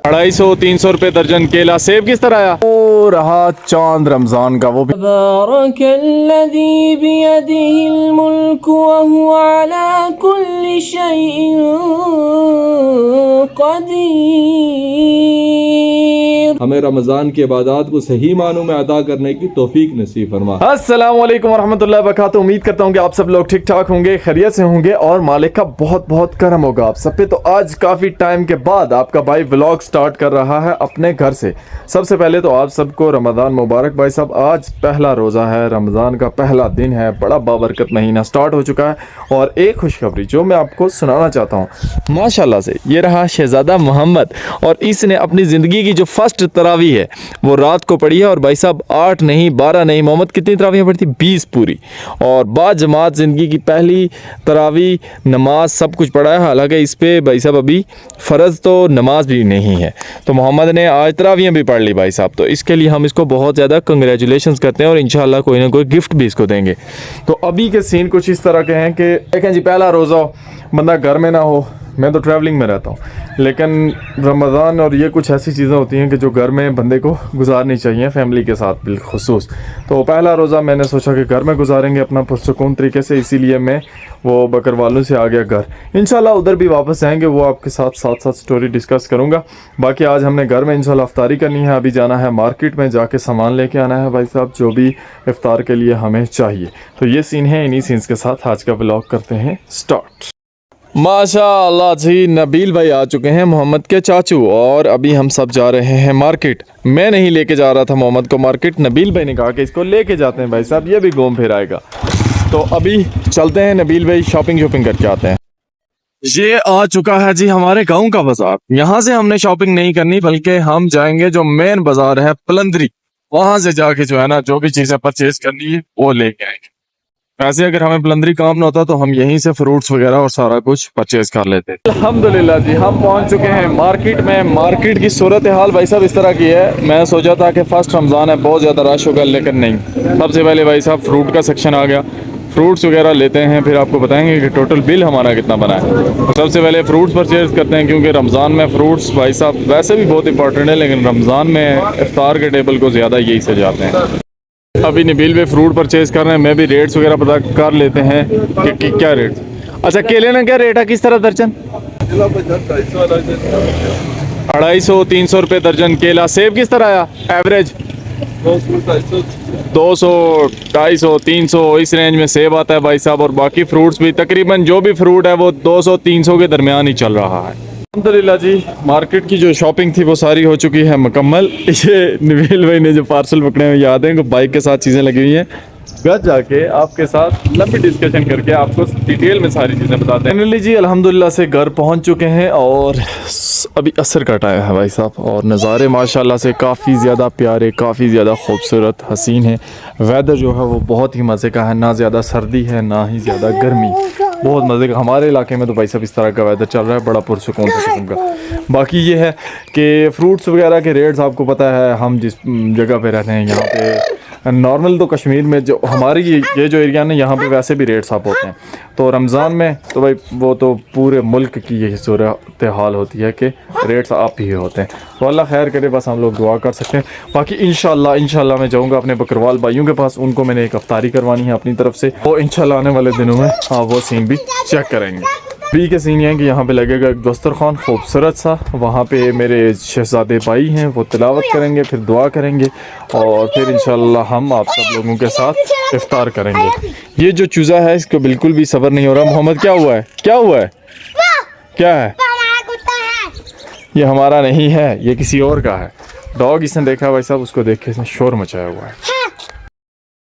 250-300 रुपए दर्जन केला। सेब किस तरह आया? ओ रहा चांद रमजान का, वो भी तबारकल्लज़ी बियदिहिल मुल्क व हुवा अला कुल्लि शैइन क़दीर। हमें रमज़ान की इबादत को सही मानों में अदा करने की तौफीक नसीब फरमा। अस्सलाम वालेकुम वरहमतुल्लाहि वबरकातुहू। उम्मीद करता हूँ कि आप सब लोग ठीक ठाक होंगे, खैरियत से होंगे और मालिक का बहुत बहुत करम होगा आप सब पे। तो आज काफ़ी टाइम के बाद आपका भाई व्लॉग स्टार्ट कर रहा है अपने घर से। सबसे पहले तो आप सबको रमज़ान मुबारक भाई साहब। आज पहला रोज़ा है, रमज़ान का पहला दिन है, बड़ा बाबरकत महीना स्टार्ट हो चुका है। और एक खुशखबरी जो मैं आपको सुनाना चाहता हूँ, माशाल्लाह से ये रहा शहज़ादा मोहम्मद, और इसने अपनी ज़िंदगी की जो फर्स्ट तरावी है वो रात को पढ़ी है। और भाई साहब 8 नहीं 12 नहीं, मोहम्मद कितनी तरावियाँ पढ़ी थी? 20 पूरी। और बाजमात ज़िंदगी की पहली तरावी, नमाज सब कुछ पढ़ा है। हालांकि इस पर भाई साहब अभी फ़र्ज़ तो नमाज भी नहीं है। तो मोहम्मद ने आज तरावियाँ भी पढ़ ली भाई साहब, तो इसके लिए हम इसको बहुत ज़्यादा कंग्रेचुलेशंस करते हैं और इंशाल्लाह कोई ना कोई गिफ्ट भी इसको देंगे। तो अभी के सीन कुछ इस तरह के हैं कि देखें जी, पहला रोज़ा बंदा घर में ना हो, मैं तो ट्रैवलिंग में रहता हूँ, लेकिन रमज़ान और ये कुछ ऐसी चीज़ें होती हैं कि जो घर में बंदे को गुजारनी चाहिए फैमिली के साथ बिलखुसूस। तो पहला रोज़ा मैंने सोचा कि घर में गुजारेंगे अपना पुरसुकून तरीके से, इसीलिए मैं वो बकरवालों से आ गया घर। इंशाल्लाह उधर भी वापस आएंगे, वो आपके साथ साथ स्टोरी डिस्कस करूँगा। बाकी आज हमने घर में इंशाल्लाह इफ्तारी करनी है। अभी जाना है मार्केट में, जाके सामान लेके आना है भाई साहब जो भी इफ्तार के लिए हमें चाहिए। तो ये सीन है, इन्हीं सीन्स के साथ आज का व्लॉग करते हैं स्टार्ट। माशाअल्लाह जी, नबील भाई आ चुके हैं, मोहम्मद के चाचू, और अभी हम सब जा रहे हैं मार्केट। मैं नहीं लेके जा रहा था मोहम्मद को मार्केट, नबील भाई ने कहा कि इसको लेके जाते हैं भाई साहब, ये भी घूम फिर आएगा। तो अभी चलते हैं, नबील भाई शॉपिंग करके आते हैं। ये आ चुका है जी हमारे गांव का बाजार। यहाँ से हमने शॉपिंग नहीं करनी, बल्कि हम जाएंगे जो मेन बाजार है पलंदरी, वहां से जाके जो है ना जो भी चीजें परचेज करनी है वो लेके आएंगे। वैसे अगर हमें पलंदरी काम ना होता तो हम यहीं से फ्रूट्स वगैरह और सारा कुछ परचेज कर लेते। अल्हम्दुलिल्लाह जी, हम पहुंच चुके हैं मार्केट में। मार्केट की सूरत हाल भाई साहब इस तरह की है, मैं सोचा था कि फर्स्ट रमज़ान है बहुत ज़्यादा रश होगा, लेकिन नहीं। सबसे पहले भाई साहब फ्रूट का सेक्शन आ गया, फ्रूट्स वगैरह लेते हैं, फिर आपको बताएंगे कि टोटल बिल हमारा कितना बना है। तो सबसे पहले फ्रूट्स परचेज करते हैं, क्योंकि रमज़ान में फ्रूट्स भाई साहब वैसे भी बहुत इंपॉर्टेंट है, लेकिन रमज़ान में इफ्तार के टेबल को ज़्यादा यही से जाते हैं। अभी नबील भाई फ्रूट परचेज कर रहे हैं, मैं भी रेट्स वगैरह पता कर लेते हैं कि क्या रेट। अच्छा केले ना क्या रेट है, किस तरह दर्जन? 250-300 रुपए दर्जन केला। सेब किस तरह आया एवरेज? 200, 250, 300 इस रेंज में सेब आता है भाई साहब। और बाकी फ्रूट्स भी तकरीबन जो भी फ्रूट है वो 200-300 के दरमियान ही चल रहा है। अल्हम्दुलिल्लाह जी, मार्केट की जो शॉपिंग थी वो सारी हो चुकी है मुकम्मल। ये नबील भाई ने जो पार्सल पकड़े हुए याद है, बाइक के साथ चीज़ें लगी हुई हैं। घर जाके आपके साथ लंबी डिस्कशन करके आपको डिटेल में सारी चीज़ें बताते हैं। फाइनली जी अल्हम्दुलिल्लाह से घर पहुंच चुके हैं और अभी असर का टाइम है भाई साहब, और नज़ारे माशाल्लाह से काफ़ी ज़्यादा प्यारे, काफ़ी ज़्यादा खूबसूरत हसीन है। वेदर जो है वो बहुत ही मज़े का है, ना ज़्यादा सर्दी है ना ही ज़्यादा गर्मी, बहुत मज़े का। हमारे इलाके में तो भाई साहब इस तरह का वेदर चल रहा है, बड़ा पुरसुकून किस्म का। बाकी ये है कि फ्रूट्स वगैरह के रेट्स आपको पता है, हम जिस जगह पे रहते हैं यहाँ पे नॉर्मल तो कश्मीर में जो हमारी ये जो एरिया है यहाँ पे वैसे भी रेट्स आप होते हैं। तो रमज़ान में तो भाई वो तो पूरे मुल्क की यही सूरत हाल होती है कि रेट्स आप ही होते हैं। तो अल्लाह खैर करे, बस हम लोग दुआ कर सकते हैं। बाकी इंशाल्लाह मैं जाऊँगा अपने बकरवाल भाइयों के पास, उनको मैंने एक अफ्तारी करवानी है अपनी तरफ से, वो इंशाल्लाह आने वाले दिनों में वो सीन भी चेक करेंगे। अभी के सीन है कि यहाँ पे लगेगा एक दस्तरखान खूबसूरत सा, वहाँ पे मेरे शहजादे भाई हैं वो तिलावत करेंगे, फिर दुआ करेंगे और फिर इंशाल्लाह हम आप सब लोगों के साथ इफ्तार करेंगे। ये जो चूज़ा है इसको बिल्कुल भी सब्र नहीं हो रहा। मोहम्मद क्या हुआ है, क्या हुआ है, क्या है? ये हमारा नहीं है, ये किसी और का है। डॉग इसने देखा भाई साहब, उसको देख के इसने शोर मचाया हुआ है।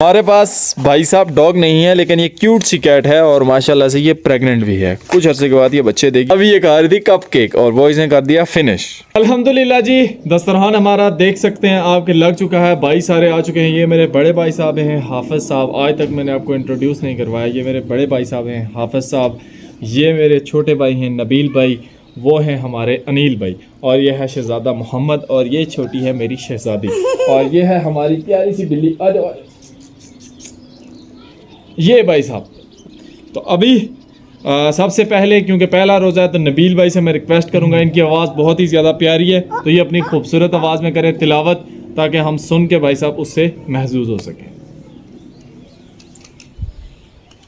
हमारे पास भाई साहब डॉग नहीं है, लेकिन ये क्यूट सी कैट है और माशाल्लाह से ये प्रेग्नेंट भी है। कुछ अर्से के बाद ये बच्चे देगी। अभी ये खा रही थी कप केक और वो इसने कर दिया फिनिश। अल्हम्दुलिल्लाह जी, दस्तरखान हमारा देख सकते हैं आपके लग चुका है, भाई सारे आ चुके हैं। ये मेरे बड़े भाई साहब हैं हाफिज साहब, आज तक मैंने आपको इंट्रोड्यूस नहीं करवाया। ये मेरे बड़े भाई साहब हैं हाफिज साहब, ये मेरे छोटे भाई हैं नबील भाई, वो हैं हमारे अनिल भाई, और ये है शहजादा मोहम्मद, और ये छोटी है मेरी शहजादी, और ये है हमारी प्यारी सी बिल्ली ये भाई साहब। तो अभी सबसे पहले क्योंकि पहला रोज़ा है तो नबील भाई से मैं रिक्वेस्ट करूंगा, इनकी आवाज़ बहुत ही ज़्यादा प्यारी है तो ये अपनी खूबसूरत आवाज़ में करें तिलावत, ताकि हम सुन के भाई साहब उससे महजूज हो सकें।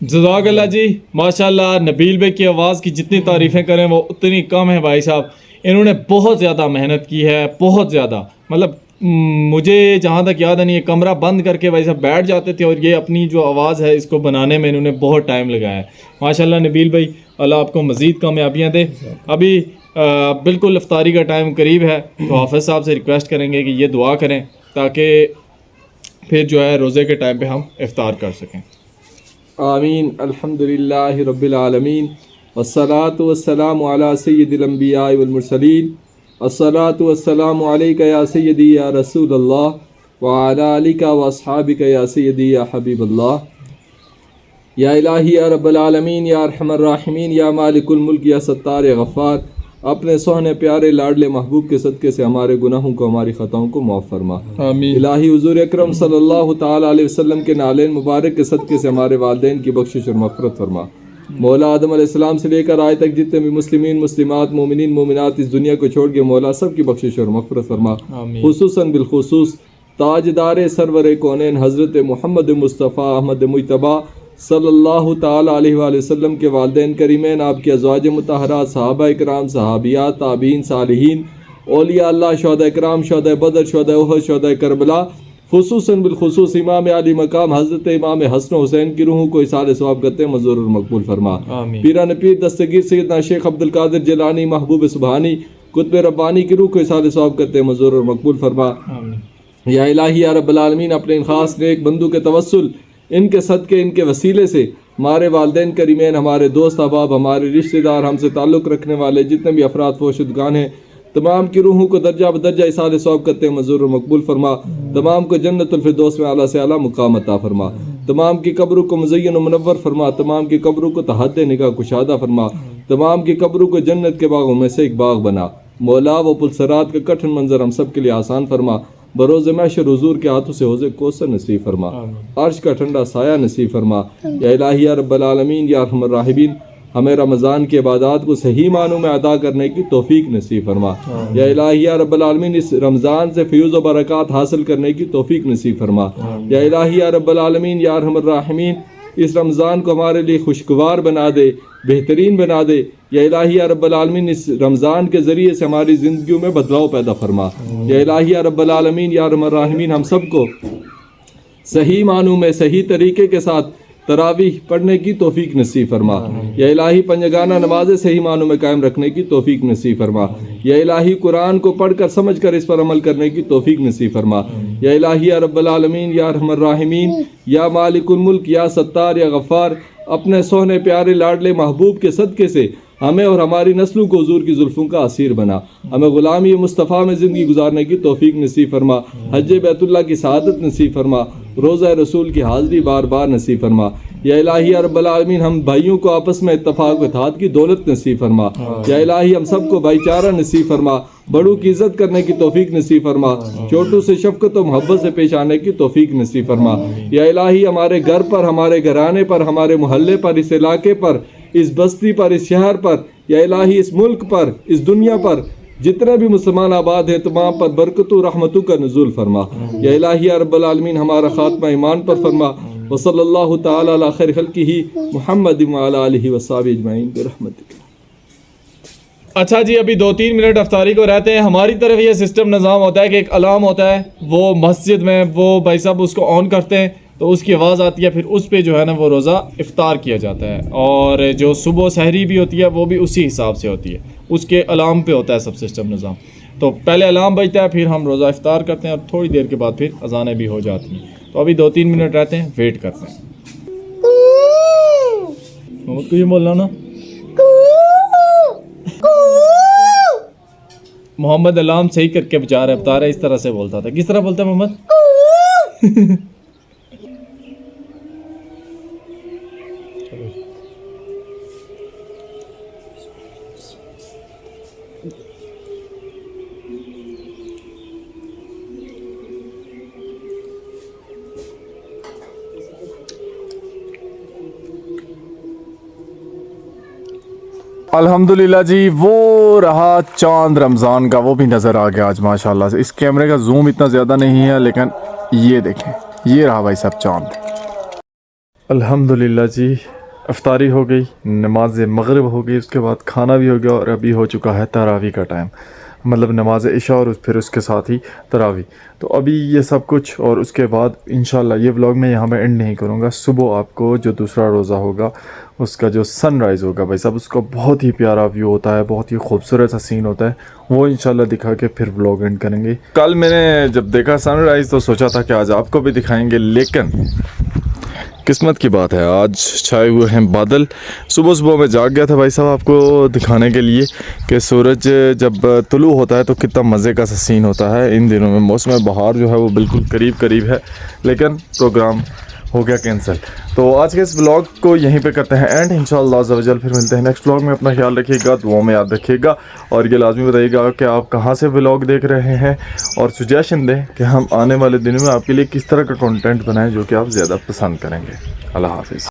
जज़ाकल्लाह जी, माशाल्लाह। नबील भाई की आवाज़ की जितनी तारीफ़ें करें वो उतनी कम है भाई साहब। इन्होंने बहुत ज़्यादा मेहनत की है, बहुत ज़्यादा। मतलब मुझे जहाँ तक याद है नहीं, ये कमरा बंद करके भाई साहब बैठ जाते थे और ये अपनी जो आवाज़ है इसको बनाने में इन्होंने बहुत टाइम लगाया है। माशाल्लाह नबील भाई, अल्लाह आपको मज़ीद कामयाबियाँ दे। अभी बिल्कुल इफ्तारी का टाइम करीब है तो हाफ़िज़ साहब से रिक्वेस्ट करेंगे कि ये दुआ करें ताकि फिर जो है रोज़े के टाइम पे हम इफ्तार कर सकें। आमीन। अल्हम्दुलिल्लाहि रब्बिल आलमीन वस्सलातु वस्सलामु अला सय्यिदिल अंबिया वल मुरसलीन अस्सलातु वस्सलामु अलैका या सय्यदी या रसूलल्लाह व अला आलिका व अस्हाबिका या सय्यदी या हबीबल्लाह। या इलाही या रब्बल आलमीन या अरहमर राहिमीन या मालिकुल मुल्क या सत्तार या गफ़्फ़ार, अपने सोहने प्यारे लाडले महबूब के सदक़े से हमारे गुनाहों को, हमारी ख़ताओं को माफ़ फरमा। आमीन। इलाही हुज़ूर अकरम सल्लल्लाहु ताला अलैहि वसल्लम के नालेन मुबारक के सदक़े से हमारे वालिदैन की बख्शिश और मग़फ़िरत फरमा। मौला आदम अलैहिस्सलाम से लेकर आज तक जितने भी मुस्लिमीन मुस्लिमात मोमिनीन मोमिनात इस दुनिया को छोड़ के मौला सब की बख्शिश और मग़फ़िरत फरमा। खुसूसन बिलखुसूस ताजदार सरवर कौनैन हज़रत मोहम्मद मुस्तफ़ा अहमद मुज्तबा सल्लल्लाहु ताला अलैहि वसल्लम के वालिदैन करीमैन, आपके अज़वाज मुतहरात, सहाबा इकराम, सहाबियात, ताबीन, सालिहीन, औलिया अल्लाह, शुहदा इकराम, शुहदा बदर, शुहदा उहद, शुहदा करबला, खुसूसन बिलखुसूस इमाम आली मकाम हज़रत इमाम हसन हुसैन की रूहों को इसाले सवाब करते मंजूर और मकबूल फरमा। पीरान पीर दस्तगीर सैयदना शेख अब्दुल कादिर जिलानी महबूब सुबहानी कुतुब रब्बानी की रूह को इसाले सवाब करते मंजूर और मकबूल फरमा। या इलाही या रब्बल आलमीन, अपने इन खास नेक बंदू के तवस्सुल, इनके सदक़े, इनके वसीले से हमारे वालिदैन करीमैन, हमारे दोस्त अहबाब, हमारे रिश्तेदार, हमसे ताल्लुक़ रखने वाले जितने भी अफराद फोशुदगान हैं, तमाम की रूहों को दर्जा बदर्जा इसाले सवाब करते मंजूर और मकबूल फरमा। तमाम को जन्नतुल फिरदौस में आला से आला मुकाम अता फरमा। तमाम की कब्रों को मुज़य्यन व मुनव्वर फरमा। तमाम की कब्रों को तहद्द निगाह कुशादा फरमा। तमाम की कब्रों को जन्नत के बागों में से एक बाग बना। मौला व पुलसरात का कठिन मंजर हम सब के लिए आसान फरमा। बरोज़ महशर हुज़ूर के हाथों से हौज़े कौसर नसीब फरमा। अर्श का ठंडा साया नसीब फरमा। या इलाही या रब्बल आलमीन या अरहमर राहिमीन, हमें रमज़ान की इबादत को सही मानों में अदा करने की तौफीक नसीब फरमा। या इलाही या रब्बल आलमीन, इस रमज़ान से फ़यूज़ व बरक़ात हासिल करने की तौफीक नसीब फरमा। या इलाही या रब्बल आलमीन या अरहमर राहिमीन, इस रमज़ान को हमारे लिए खुशगवार बना दे, बेहतरीन बना दे। या इलाही या रब्बल आलमीन, इस रमज़ान के ज़रिए से हमारी ज़िंदगियों में बदलाव पैदा फरमा। या इलाही या रब्बल आलमीन या अरहमर राहिमीन, हम सबको सही मानों में सही तरीके के साथ तरावीह पढ़ने की तौफीक नसीब फरमा। या इलाही पंजगाना नमाज़ें सही मानों में कायम रखने की तौफीक नसीब फरमा। या इलाही कुरान को पढ़कर समझकर इस पर अमल करने की तौफीक नसीब फरमा। या इलाही या रब्बल आलमीन या अरहमर राहिमीन या मालिकुल मुल्क या सत्तार या गफ़्फ़ार, अपने सोहने प्यारे लाडले महबूब के सदक़े से हमें और हमारी नस्लों को हुजूर की जुल्फ़ों का असीर बना। हमें ग़ुलामी मुस्तफ़ा में ज़िंदगी गुजारने की तौफीक नसीब फरमा। हज बैतुल्लाह की सआदत नसीब फरमा। रोज़ा रसूल की हाज़िरी बार बार नसीब फरमा। या इलाही या रब्बल आलमीन हम भाइयों को आपस में इत्तफ़ाक़ व इत्तेहाद की दौलत नसीब फरमा। या इलाही हम सबको भाईचारा नसीब फरमा। बड़ों की इज़्ज़त करने की तौफीक नसीब फरमा। छोटों से शफ़क़त व मोहब्बत से पेश आने की तौफीक नसीब फरमा। या इलाही हमारे घर पर, हमारे घराने पर, हमारे मोहल्ले पर, इस इलाके पर, इस बस्ती पर, इस शहर पर, या इलाही इस मुल्क पर, इस दुनिया पर जितने भी मुसलमान आबाद हैं तमाम पर बरकतु रहमतु का नुज़ूल फरमा। या इलाही या रब्बल आलमीन हमारा खात्मा ईमान पर फरमा। व सल्लल्लाहु तआला अला खैर खल्क़िही मुहम्मद व अला आलिहि व सहाबिहि अजमईन बिरहमतिक। अच्छा जी, अभी 2-3 मिनट अफ्तारी को रहते हैं। हमारी तरफ ये सिस्टम निज़ाम होता है कि एक अलार्म होता है, वो मस्जिद में वो भाई साहब उसको ऑन करते हैं तो उसकी आवाज़ आती है, फिर उस पे जो है ना वो रोज़ा इफ्तार किया जाता है। और जो सुबह सहरी भी होती है वो भी उसी हिसाब से होती है, उसके अलार्म पे होता है सब सिस्टम निज़ाम। तो पहले अलार्म बजता है, फिर हम रोज़ा इफ्तार करते हैं और थोड़ी देर के बाद फिर अज़ानें भी हो जाती हैं। तो अभी 2-3 मिनट रहते हैं, वेट करते हैं। तो ये बोलना ना, मोहम्मद अलार्म सही करके बचा रहा है, बता रहा है, इस तरह से बोलता था। किस तरह बोलता है मोहम्मद? अल्हम्दुलिल्लाह जी, वो रहा चांद रमज़ान का, वो भी नज़र आ गया आज माशाल्लाह से। इस कैमरे का जूम इतना ज़्यादा नहीं है, लेकिन ये देखें, ये रहा भाई साहब चांद। अल्हम्दुलिल्लाह जी, इफ्तारी हो गई, नमाज मगरिब हो गई, उसके बाद खाना भी हो गया और अभी हो चुका है तरावी का टाइम, मतलब नमाज इशा और फिर उसके साथ ही तरावी। तो अभी ये सब कुछ और उसके बाद इंशाल्लाह ये व्लॉग मैं यहाँ पे एंड नहीं करूँगा। सुबह आपको जो दूसरा रोज़ा होगा उसका जो सनराइज़ होगा भाई साहब, उसका बहुत ही प्यारा व्यू होता है, बहुत ही खूबसूरत सा सीन होता है, वो इंशाल्लाह दिखा के फिर व्लॉग एंड करेंगे। कल मैंने जब देखा सनराइज़ तो सोचा था कि आज आपको भी दिखाएंगे, लेकिन किस्मत की बात है आज छाए हुए हैं बादल। सुबह सुबह मैं जाग गया था भाई साहब आपको दिखाने के लिए कि सूरज जब तुलू होता है तो कितना मज़े का सा सीन होता है। इन दिनों में मौसम बहार जो है वो बिल्कुल करीब करीब है, लेकिन प्रोग्राम हो गया कैंसिल। तो आज के इस व्लॉग को यहीं पे करते हैं एंड, इंशाअल्लाह अज़्ज़ा वजल फिर मिलते हैं नेक्स्ट व्लॉग में। अपना ख्याल रखिएगा, दुआओं में याद रखिएगा और ये लाजमी बताइएगा कि आप कहाँ से व्लॉग देख रहे हैं और सुजेशन दें कि हम आने वाले दिनों में आपके लिए किस तरह का कंटेंट बनाएं जो कि आप ज़्यादा पसंद करेंगे। अल्लाह हाफ़िज़।